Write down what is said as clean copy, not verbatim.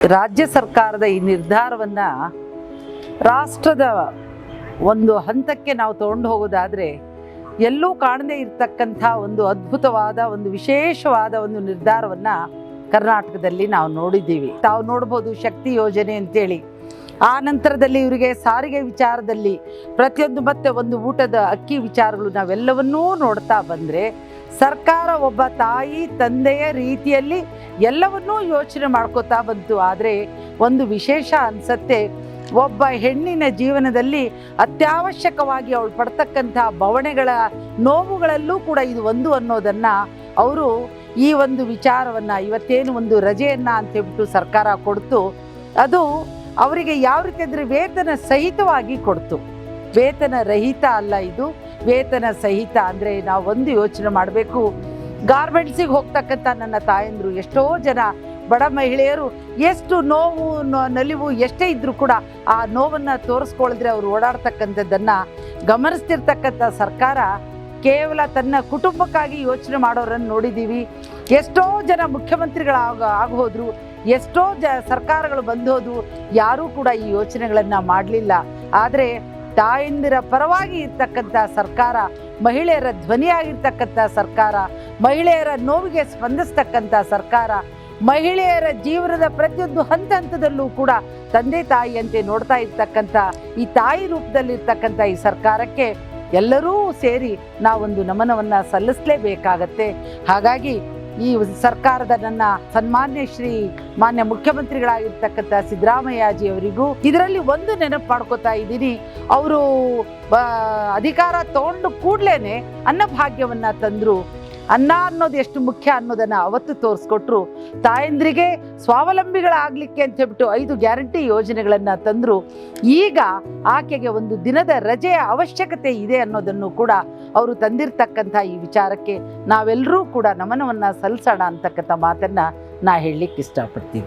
ರಾಜ್ಯ ಸರ್ಕಾರದ ಈ ನಿರ್ಧಾರವನ್ನು ರಾಷ್ಟ್ರದ ಒಂದು ಹಂತಕ್ಕೆ ನಾವು ತಗೊಂಡು ಹೋಗೋದಾದರೆ ಎಲ್ಲೂ ಕಾಣದೇ ಇರತಕ್ಕಂಥ ಒಂದು ಅದ್ಭುತವಾದ ಒಂದು ವಿಶೇಷವಾದ ಒಂದು ನಿರ್ಧಾರವನ್ನು ಕರ್ನಾಟಕದಲ್ಲಿ ನಾವು ನೋಡಿದ್ದೀವಿ. ತಾವು ನೋಡ್ಬೋದು ಶಕ್ತಿ ಯೋಜನೆ ಅಂತೇಳಿ. ಆ ನಂತರದಲ್ಲಿ ಇವರಿಗೆ ಸಾರಿಗೆ ವಿಚಾರದಲ್ಲಿ ಪ್ರತಿಯೊಂದು ಮತ್ತೆ ಒಂದು ಊಟದ ಅಕ್ಕಿ ವಿಚಾರಗಳು ನಾವೆಲ್ಲವನ್ನೂ ನೋಡ್ತಾ ಬಂದರೆ ಸರ್ಕಾರ ಒಬ್ಬ ತಾಯಿ ತಂದೆಯ ರೀತಿಯಲ್ಲಿ ಎಲ್ಲವನ್ನೂ ಯೋಚನೆ ಮಾಡ್ಕೋತಾ ಬಂತು. ಆದರೆ ಒಂದು ವಿಶೇಷ ಅನಿಸತ್ತೆ, ಒಬ್ಬ ಹೆಣ್ಣಿನ ಜೀವನದಲ್ಲಿ ಅತ್ಯವಶ್ಯಕವಾಗಿ ಅವಳು ಪಡ್ತಕ್ಕಂಥ ಬವಣೆಗಳ ನೋವುಗಳಲ್ಲೂ ಕೂಡ ಇದು ಒಂದು ಅನ್ನೋದನ್ನು ಅವರು ಈ ಒಂದು ವಿಚಾರವನ್ನು ಇವತ್ತೇನು ಒಂದು ರಜೆಯನ್ನು ಅಂತೇಳ್ಬಿಟ್ಟು ಸರ್ಕಾರ ಕೊಡ್ತು, ಅದು ಅವರಿಗೆ ಯಾವ ರೀತಿ ಅಂದರೆ ವೇತನ ಸಹಿತವಾಗಿ ಕೊಡ್ತು. ವೇತನ ರಹಿತ ಅಲ್ಲ, ಇದು ವೇತನ ಸಹಿತ. ಅಂದರೆ ನಾವು ಒಂದು ಯೋಚನೆ ಮಾಡಬೇಕು, ಗಾರ್ಮೆಂಟ್ಸಿಗೆ ಹೋಗ್ತಕ್ಕಂಥ ನನ್ನ ತಾಯಂದರು, ಎಷ್ಟೋ ಜನ ಬಡ ಮಹಿಳೆಯರು ಎಷ್ಟು ನೋವು ನಲಿವು ಎಷ್ಟೇ ಇದ್ದರೂ ಕೂಡ ಆ ನೋವನ್ನು ತೋರಿಸ್ಕೊಳಿದ್ರೆ ಅವರು ಓಡಾಡ್ತಕ್ಕಂಥದ್ದನ್ನು ಗಮನಿಸ್ತಿರ್ತಕ್ಕಂಥ ಸರ್ಕಾರ ಕೇವಲ ತನ್ನ ಕುಟುಂಬಕ್ಕಾಗಿ ಯೋಚನೆ ಮಾಡೋರನ್ನು ನೋಡಿದ್ದೀವಿ. ಎಷ್ಟೋ ಜನ ಮುಖ್ಯಮಂತ್ರಿಗಳಾಗೋದ್ರು, ಎಷ್ಟೋ ಸರ್ಕಾರಗಳು ಬಂದೋದು, ಯಾರೂ ಕೂಡ ಈ ಯೋಚನೆಗಳನ್ನು ಮಾಡಲಿಲ್ಲ. ಆದರೆ ತಾಯಂದಿರ ಪರವಾಗಿ ಇರ್ತಕ್ಕಂಥ ಸರ್ಕಾರ, ಮಹಿಳೆಯರ ಧ್ವನಿಯಾಗಿರ್ತಕ್ಕಂಥ ಸರ್ಕಾರ, ಮಹಿಳೆಯರ ನೋವಿಗೆ ಸ್ಪಂದಿಸ್ತಕ್ಕಂಥ ಸರ್ಕಾರ, ಮಹಿಳೆಯರ ಜೀವನದ ಪ್ರತಿಯೊಂದು ಹಂತದಲ್ಲೂ ಕೂಡ ತಂದೆ ತಾಯಿಯಂತೆ ನೋಡ್ತಾ ಇರ್ತಕ್ಕಂಥ ಈ ತಾಯಿ ರೂಪದಲ್ಲಿರ್ತಕ್ಕಂಥ ಈ ಸರ್ಕಾರಕ್ಕೆ ಎಲ್ಲರೂ ಸೇರಿ ನಾವೊಂದು ನಮನವನ್ನು ಸಲ್ಲಿಸಲೇಬೇಕಾಗತ್ತೆ. ಹಾಗಾಗಿ ಈ ಸರ್ಕಾರದ ನನ್ನ ಸನ್ಮಾನ್ಯ ಮಾನ್ಯ ಮುಖ್ಯಮಂತ್ರಿಗಳಾಗಿರ್ತಕ್ಕಂಥ ಸಿದ್ದರಾಮಯ್ಯಜಿ ಅವರಿಗೂ ಇದರಲ್ಲಿ ಒಂದು ನೆನಪು ಮಾಡ್ಕೋತಾ ಇದ್ದೀನಿ. ಅವರು ಅಧಿಕಾರ ತಗೊಂಡು ಕೂಡಲೇ ಅನ್ನಭಾಗ್ಯವನ್ನು ತಂದರು. ಅನ್ನ ಅನ್ನೋದು ಎಷ್ಟು ಮುಖ್ಯ ಅನ್ನೋದನ್ನು ಅವತ್ತು ತೋರಿಸ್ಕೊಟ್ರು. ತಾಯಂದ್ರಿಗೆ ಸ್ವಾವಲಂಬಿಗಳಾಗಲಿಕ್ಕೆ ಅಂತ ಹೇಳ್ಬಿಟ್ಟು 5 ಗ್ಯಾರಂಟಿ ಯೋಜನೆಗಳನ್ನು ತಂದರು. ಈಗ ಆಕೆಗೆ ಒಂದು ದಿನದ ರಜೆಯ ಅವಶ್ಯಕತೆ ಇದೆ ಅನ್ನೋದನ್ನು ಕೂಡ ಅವರು ತಂದಿರತಕ್ಕಂಥ ಈ ವಿಚಾರಕ್ಕೆ ನಾವೆಲ್ಲರೂ ಕೂಡ ನಮನವನ್ನು ಸಲ್ಲಿಸೋಣ ಅಂತಕ್ಕಂಥ ಮಾತನ್ನು ನಾ ಹೇಳಲಿಕ್ಕೆ ಇಷ್ಟಪಡ್ತೀವಿ.